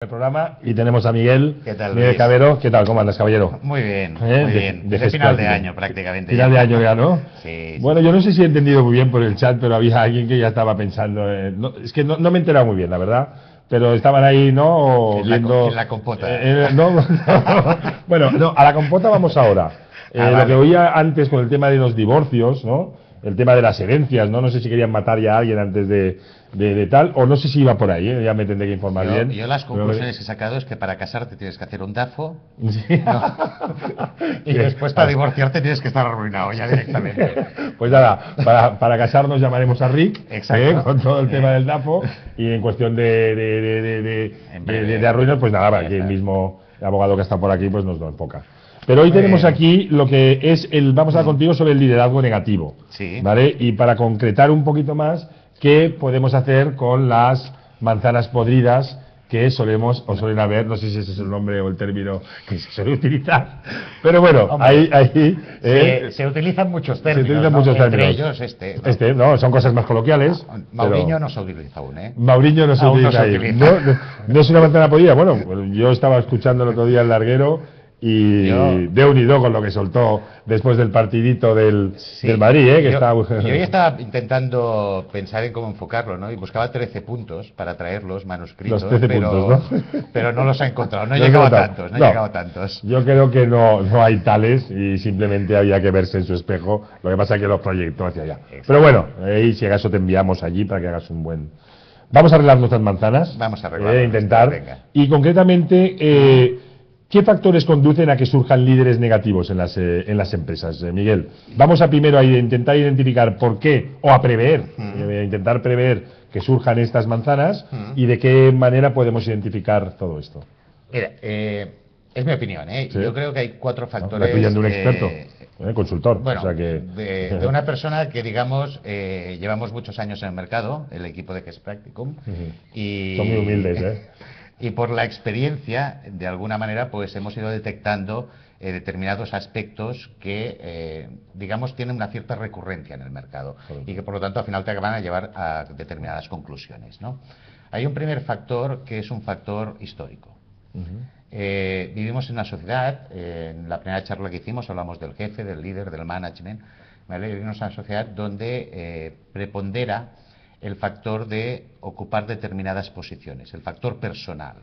El programa y tenemos a Miguel. ¿Qué tal, Miguel Luis? Cabero. ¿Qué tal? ¿Cómo andas, caballero? Muy bien, muy bien. Desde final de año prácticamente. Final de año ya, ¿no? Sí. Bueno, yo no sé si he entendido muy bien por el chat, pero había alguien que ya estaba pensando. Es que no me he enterado muy bien, la verdad. Pero estaban ahí, ¿no? En la compota. Bueno, no, a la compota vamos ahora. Vale. Lo que oía antes con el tema de los divorcios, ¿no? El tema de las herencias, ¿no? No sé si querían matar ya a alguien antes de tal, o no sé si iba por ahí, ¿eh? Ya me tendré que informar bien. Yo las conclusiones que he sacado es que para casarte tienes que hacer un DAFO. Sí. No. Y después para divorciarte tienes que estar arruinado ya directamente. Pues nada, para casarnos llamaremos a Rick, con todo el tema del DAFO, y en cuestión de arruinar, pues nada, para que el mismo abogado que está por aquí pues nos lo enfoca. Pero hoy tenemos aquí lo que es vamos a hablar contigo sobre el liderazgo negativo, sí. ¿Vale? Y para concretar un poquito más, ¿qué podemos hacer con las manzanas podridas que suelen haber? No sé si ese es el nombre o el término que se suele utilizar, pero bueno, hombre, ahí se utilizan muchos términos. Se utilizan muchos términos. Entre ellos no, son cosas más coloquiales. Mauriño no se utiliza aún, ¿eh? Mauriño no se utiliza ahí. No es una manzana podrida. Bueno, yo estaba escuchando el otro día el larguero y de unido con lo que soltó después del partidito del Madrid, que yo estaba intentando pensar en cómo enfocarlo, ¿no? Y buscaba 13 puntos para traerlos manuscritos, los 13 puntos, ¿no? Pero no los he encontrado, no he llegado a tantos. Yo creo que no hay tales y simplemente había que verse en su espejo, lo que pasa es que los proyectó hacia allá. Exacto. Pero bueno, y si acaso te enviamos allí para que hagas un buen... Vamos a arreglar nuestras manzanas. Vamos a arreglar. Intentar. Y concretamente... ¿qué factores conducen a que surjan líderes negativos en las empresas, Miguel? Vamos a primero a intentar identificar por qué, o a prever, intentar prever que surjan estas manzanas y de qué manera podemos identificar todo esto. Mira, es mi opinión, ¿eh? ¿Sí? Yo creo que hay 4 factores... Me pillan de un experto, consultor. Bueno, o sea que... de una persona que, digamos, llevamos muchos años en el mercado, el equipo de GES Practicum, y... Son muy humildes, ¿eh? Y por la experiencia, de alguna manera, pues hemos ido detectando determinados aspectos que, digamos, tienen una cierta recurrencia en el mercado y que, por lo tanto, al final te van a llevar a determinadas conclusiones, ¿no? Hay un primer factor que es un factor histórico. Vivimos en una sociedad, en la primera charla que hicimos hablamos del jefe, del líder, del management, ¿vale? Vivimos en una sociedad donde prepondera el factor de ocupar determinadas posiciones, el factor personal.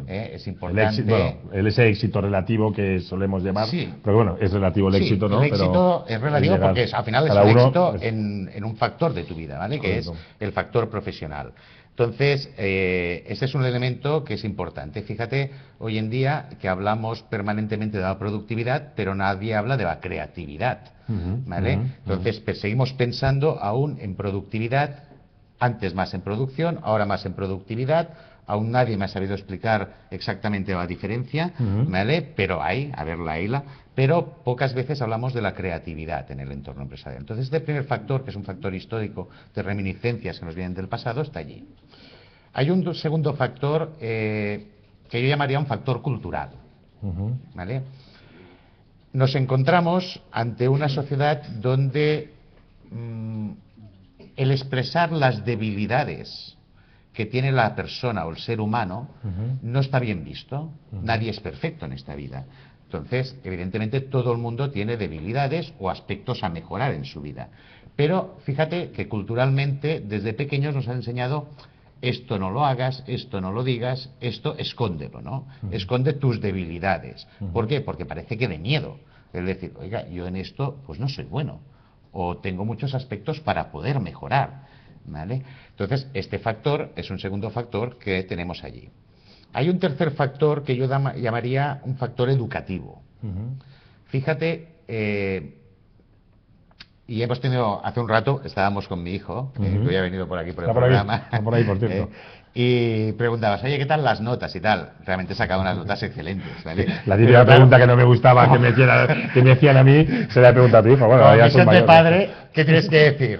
Es importante. Ese éxito relativo que solemos llamar, sí, pero bueno, es relativo el éxito, ¿no? El éxito es relativo porque al final es el éxito en un factor de tu vida, ¿vale? Que es el factor profesional. Entonces, ese es un elemento que es importante. Fíjate, hoy en día que hablamos permanentemente de la productividad, pero nadie habla de la creatividad, ¿vale? Entonces, seguimos pensando aún en productividad. Antes más en producción, ahora más en productividad. Aún nadie me ha sabido explicar exactamente la diferencia, ¿vale? Pero pero pocas veces hablamos de la creatividad en el entorno empresarial. Entonces, este primer factor, que es un factor histórico de reminiscencias que nos vienen del pasado, está allí. Hay un segundo factor que yo llamaría un factor cultural, ¿vale? Nos encontramos ante una sociedad donde el expresar las debilidades que tiene la persona o el ser humano no está bien visto. Nadie es perfecto en esta vida. Entonces, evidentemente, todo el mundo tiene debilidades o aspectos a mejorar en su vida. Pero fíjate que culturalmente, desde pequeños nos han enseñado: esto no lo hagas, esto no lo digas, esto escóndelo, ¿no? Esconde tus debilidades. ¿Por qué? Porque parece que de miedo. Es decir, oiga, yo en esto pues no soy bueno, o tengo muchos aspectos para poder mejorar, ¿vale? Entonces, este factor es un segundo factor que tenemos allí. Hay un tercer factor que yo llamaría un factor educativo. Fíjate, y hemos tenido, hace un rato, estábamos con mi hijo, que hoy ha venido por aquí por el programa. Está por ahí, por cierto. Y preguntabas, oye, ¿qué tal las notas y tal? Realmente sacaba unas notas excelentes, ¿vale? La típica pregunta que no me gustaba que me hacían a mí, se la pregunta a tu hijo. Bueno, como misión de padre, ¿qué tienes que decir?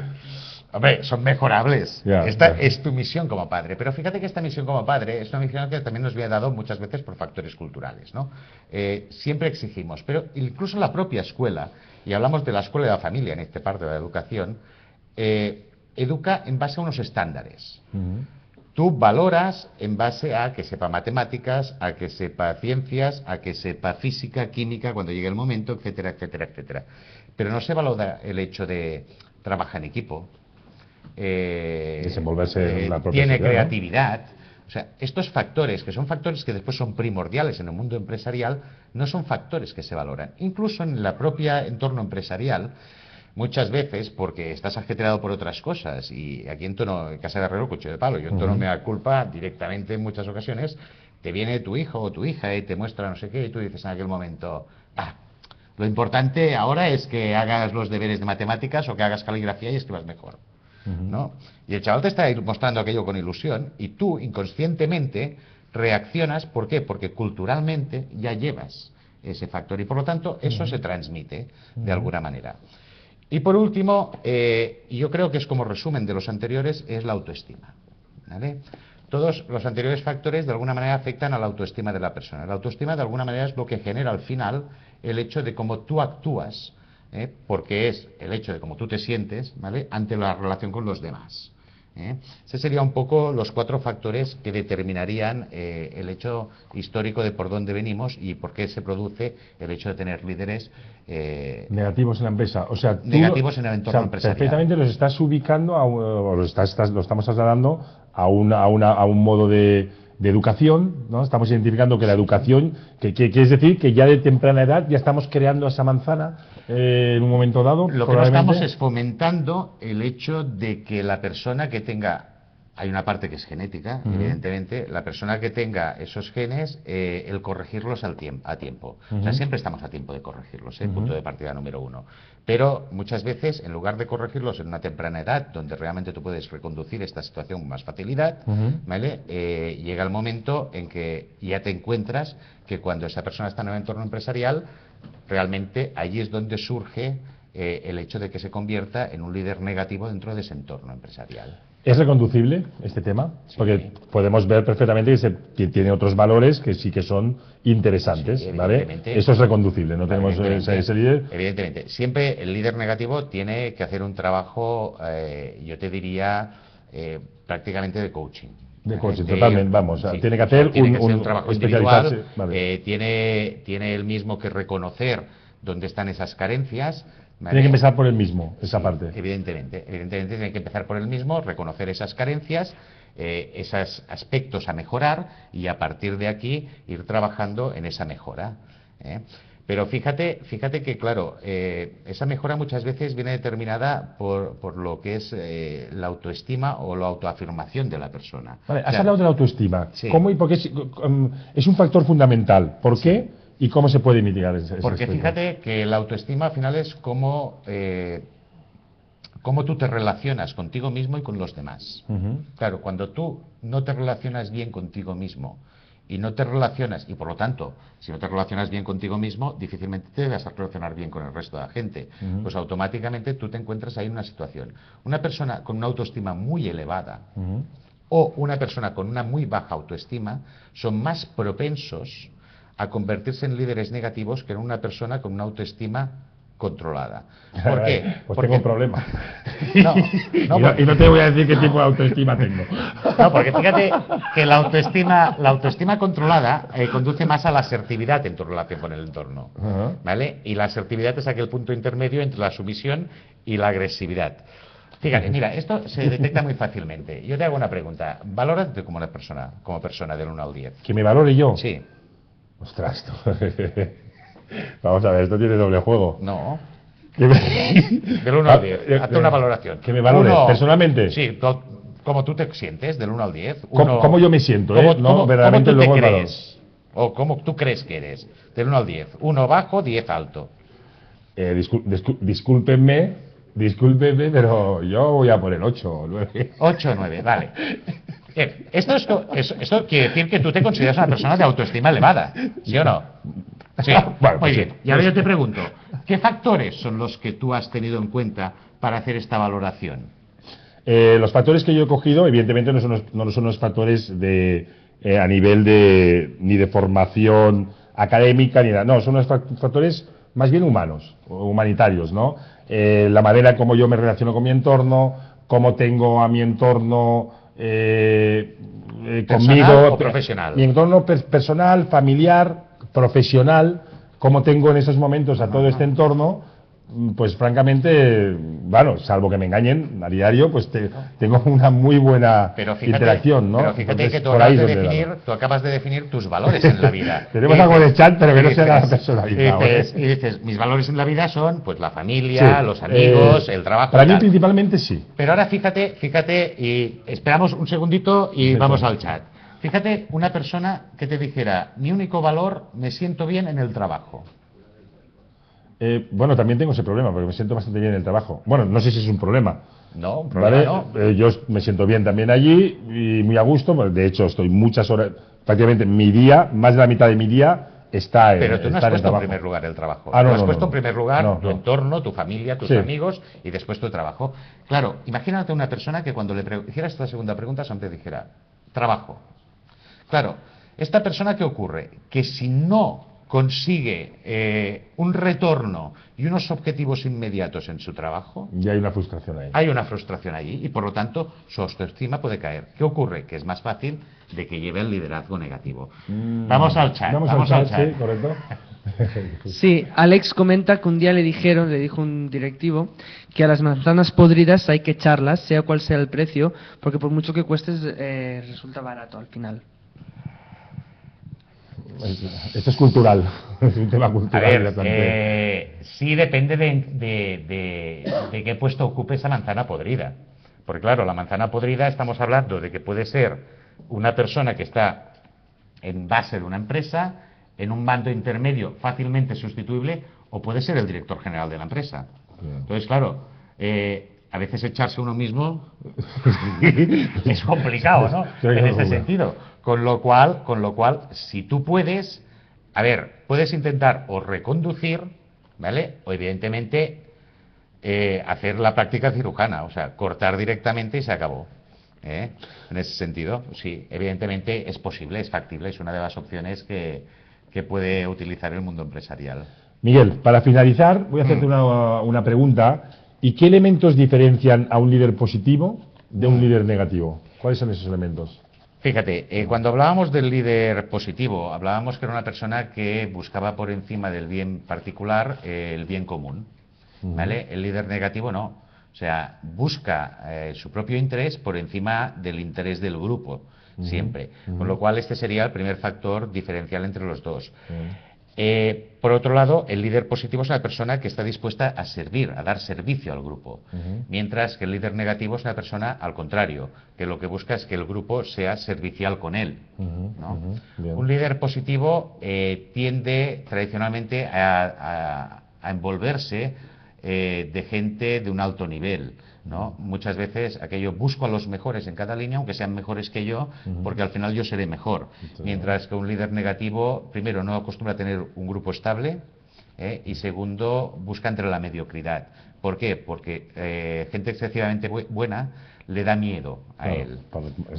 Hombre, son mejorables. Esta es tu misión como padre. Pero fíjate que esta misión como padre es una misión que también nos viene dado muchas veces por factores culturales, ¿no? Siempre exigimos, pero incluso la propia escuela, y hablamos de la escuela y de la familia en esta parte de la educación, educa en base a unos estándares. Tú valoras en base a que sepa matemáticas, a que sepa ciencias, a que sepa física, química, cuando llegue el momento, etcétera, etcétera, etcétera. Pero no se valora el hecho de trabajar en equipo, desenvolverse en la propia tiene sociedad, creatividad. O sea, estos factores, que son factores que después son primordiales en el mundo empresarial, no son factores que se valoran. Incluso en la propia entorno empresarial, muchas veces, porque estás ajetreado por otras cosas, y aquí en tono, en casa de Herrero, cuchillo de palo, yo en tono me da culpa directamente en muchas ocasiones, te viene tu hijo o tu hija y te muestra no sé qué, y tú dices en aquel momento, lo importante ahora es que hagas los deberes de matemáticas o que hagas caligrafía y escribas mejor, ¿no? Y el chaval te está mostrando aquello con ilusión, y tú inconscientemente reaccionas, ¿por qué? Porque culturalmente ya llevas ese factor, y por lo tanto eso se transmite de alguna manera. Y por último, yo creo que es como resumen de los anteriores, es la autoestima, ¿vale? Todos los anteriores factores de alguna manera afectan a la autoestima de la persona. La autoestima de alguna manera es lo que genera al final el hecho de cómo tú actúas, porque es el hecho de cómo tú te sientes, ¿vale?, ante la relación con los demás. Ese serían un poco los 4 factores que determinarían el hecho histórico de por dónde venimos y por qué se produce el hecho de tener líderes negativos en la empresa. O sea, negativos en el entorno empresarial. Perfectamente los estás ubicando, lo estamos trasladando a un modo de educación, ¿no? Estamos identificando que la educación, que es decir, que ya de temprana edad ya estamos creando esa manzana en un momento dado. Lo que no estamos es fomentando el hecho de que la persona que tenga, hay una parte que es genética, evidentemente, la persona que tenga esos genes, el corregirlos a tiempo. O sea, siempre estamos a tiempo de corregirlos, punto de partida número 1. Pero muchas veces, en lugar de corregirlos en una temprana edad, donde realmente tú puedes reconducir esta situación con más facilidad, ¿vale? Llega el momento en que ya te encuentras que cuando esa persona está en el entorno empresarial, realmente allí es donde surge el hecho de que se convierta en un líder negativo dentro de ese entorno empresarial. ¿Es reconducible este tema? Sí. Porque podemos ver perfectamente que tiene otros valores que sí que son interesantes, sí, ¿vale? Eso es reconducible, no tenemos ese líder. Evidentemente, siempre el líder negativo tiene que hacer un trabajo, yo te diría, prácticamente de coaching. De coaching, totalmente, vamos, sí, tiene que hacer un trabajo individual, vale. Tiene él mismo que reconocer dónde están esas carencias. ¿Vale? Tiene que empezar por él mismo, esa parte. Evidentemente tiene que empezar por él mismo, reconocer esas carencias, esos aspectos a mejorar, y a partir de aquí ir trabajando en esa mejora. Pero fíjate que, claro, esa mejora muchas veces viene determinada por lo que es la autoestima o la autoafirmación de la persona. Vale, has hablado de la autoestima. Sí. ¿Cómo y por qué es un factor fundamental? ¿Por qué? ¿Y cómo se puede mitigar ese Porque aspecto? Fíjate que la autoestima al final es cómo tú te relacionas contigo mismo y con los demás. Claro, cuando tú no te relacionas bien contigo mismo y no te relacionas, y por lo tanto, si no te relacionas bien contigo mismo, difícilmente te vas a relacionar bien con el resto de la gente. Pues automáticamente tú te encuentras ahí en una situación. Una persona con una autoestima muy elevada o una persona con una muy baja autoestima son más propensos a convertirse en líderes negativos que en una persona con una autoestima controlada. ¿Por qué? Pues porque tengo un problema. No, y no te voy a decir qué tipo de autoestima tengo. No, porque fíjate que la autoestima controlada conduce más a la asertividad en tu relación con el entorno, ¿vale? Y la asertividad es aquel punto intermedio entre la sumisión y la agresividad. Fíjate, mira, esto se detecta muy fácilmente. Yo te hago una pregunta. Valórate como persona del 1 al 10. ¿Que me valore yo? Sí. Ostras, vamos a ver, esto tiene doble juego. No. Del 1 al 10. Hazte una valoración. ¿Que me valores personalmente? Sí, como tú te sientes, del 1 al 10. ¿Cómo yo me siento? ¿Cómo tú te crees? O cómo tú crees que eres, del 1 al 10. 1 bajo, 10 alto. Discúlpenme, pero yo voy a por el 8 o 9. 8 o 9, vale. Esto quiere decir que tú te consideras una persona de autoestima elevada, ¿sí o no? Sí, bueno, muy bien. Y ahora yo te pregunto, ¿qué factores son los que tú has tenido en cuenta para hacer esta valoración? Los factores que yo he cogido, evidentemente, no son los factores a nivel ni de formación académica ni nada. No, son los factores más bien humanos, humanitarios, ¿no? La manera como yo me relaciono con mi entorno, cómo tengo a mi entorno conmigo, o profesional. Mi entorno personal, familiar, profesional, cómo tengo en esos momentos a todo este entorno, pues francamente, bueno, salvo que me engañen a diario, pues tengo una muy buena interacción, ¿no? Pero fíjate que tú acabas de definir tus valores en la vida. Tenemos algo de chat, pero que no sea nada personalizado. Y dices, mis valores en la vida son pues la familia, los amigos, el trabajo. Para mí principalmente sí. Pero ahora fíjate, y esperamos un segundito y vamos al chat. Fíjate, una persona que te dijera, mi único valor, me siento bien en el trabajo. Bueno, también tengo ese problema, porque me siento bastante bien en el trabajo. Bueno, no sé si es un problema. No, un problema ¿vale? No. Yo me siento bien también allí y muy a gusto. De hecho, estoy muchas horas, prácticamente mi día, más de la mitad de mi día está en el trabajo. Pero tú no has puesto en primer lugar el trabajo. Tú has puesto en primer lugar tu entorno, tu familia, tus amigos y después tu trabajo. Claro, imagínate una persona que cuando le hiciera esta segunda pregunta siempre dijera, trabajo. Claro, esta persona, ¿qué ocurre? Que si no consigue un retorno y unos objetivos inmediatos en su trabajo, y hay una frustración ahí. Hay una frustración allí y por lo tanto su autoestima puede caer. ¿Qué ocurre? Que es más fácil de que lleve el liderazgo negativo. Vamos al chat. Vamos al chat. Sí, correcto. Sí, Alex comenta que un día le dijo un directivo, que a las manzanas podridas hay que echarlas, sea cual sea el precio, porque por mucho que cuestes resulta barato al final. Esto es cultural, es un tema cultural. A ver, sí depende de qué puesto ocupe esa manzana podrida. Porque claro, la manzana podrida estamos hablando de que puede ser una persona que está en base de una empresa, en un mando intermedio fácilmente sustituible, o puede ser el director general de la empresa. Entonces, claro, a veces echarse uno mismo es complicado, ¿no? En ese sentido. Con lo cual, si tú puedes, puedes intentar o reconducir, ¿vale? O evidentemente hacer la práctica cirujana, o sea, cortar directamente y se acabó. En ese sentido, sí, evidentemente es posible, es factible, es una de las opciones que puede utilizar el mundo empresarial. Miguel, para finalizar, voy a hacerte una pregunta. ¿Y qué elementos diferencian a un líder positivo de un líder negativo? ¿Cuáles son esos elementos? Fíjate, cuando hablábamos del líder positivo, hablábamos que era una persona que buscaba por encima del bien particular el bien común, ¿vale? El líder negativo no, o sea, busca su propio interés por encima del interés del grupo, siempre. Con lo cual este sería el primer factor diferencial entre los dos. Por otro lado, el líder positivo es una persona que está dispuesta a servir, a dar servicio al grupo, mientras que el líder negativo es una persona al contrario, que lo que busca es que el grupo sea servicial con él, ¿no? Un líder positivo tiende tradicionalmente a envolverse de gente de un alto nivel, ¿no? Muchas veces aquello busco a los mejores en cada línea, aunque sean mejores que yo, porque al final yo seré mejor. Mientras que un líder negativo, primero, no acostumbra a tener un grupo estable, y segundo, busca entre la mediocridad. ¿Por qué? Porque gente excesivamente buena le da miedo a él.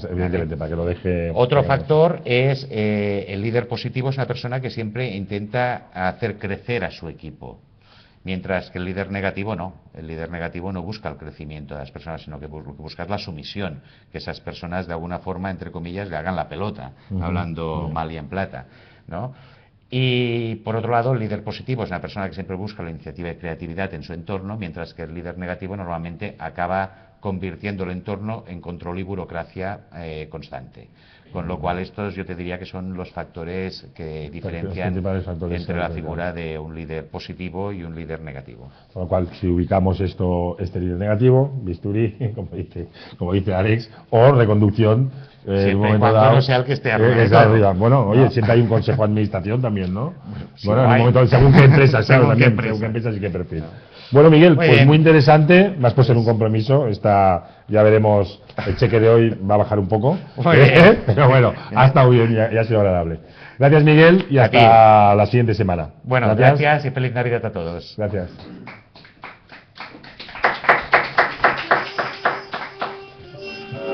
Evidentemente, para que lo deje... Otro factor es el líder positivo es una persona que siempre intenta hacer crecer a su equipo. Mientras que el líder negativo no. El líder negativo no busca el crecimiento de las personas, sino que lo que busca es la sumisión. Que esas personas, de alguna forma, entre comillas, le hagan la pelota, hablando mal y en plata, ¿no? Y, por otro lado, el líder positivo es una persona que siempre busca la iniciativa y creatividad en su entorno, mientras que el líder negativo normalmente acaba convirtiendo el entorno en control y burocracia constante. Con lo cual, estos yo te diría que son los factores que diferencian entre la figura de un líder positivo y un líder negativo. Con lo cual, si ubicamos este líder negativo, bisturí, como dice Alex, o reconducción, siempre en un momento dado, no sea el que esté arriba. Bueno, oye, siempre hay un consejo de administración también, ¿no? Sí, bueno, en un momento, según qué empresa, según qué empresa y qué perfil. Bueno, Miguel, pues muy interesante, me has puesto en un compromiso, ya veremos, el cheque de hoy va a bajar un poco, pero bueno, ha estado bien y ha sido agradable. Gracias, Miguel, y hasta la siguiente semana. Bueno, gracias y feliz Navidad a todos. Gracias.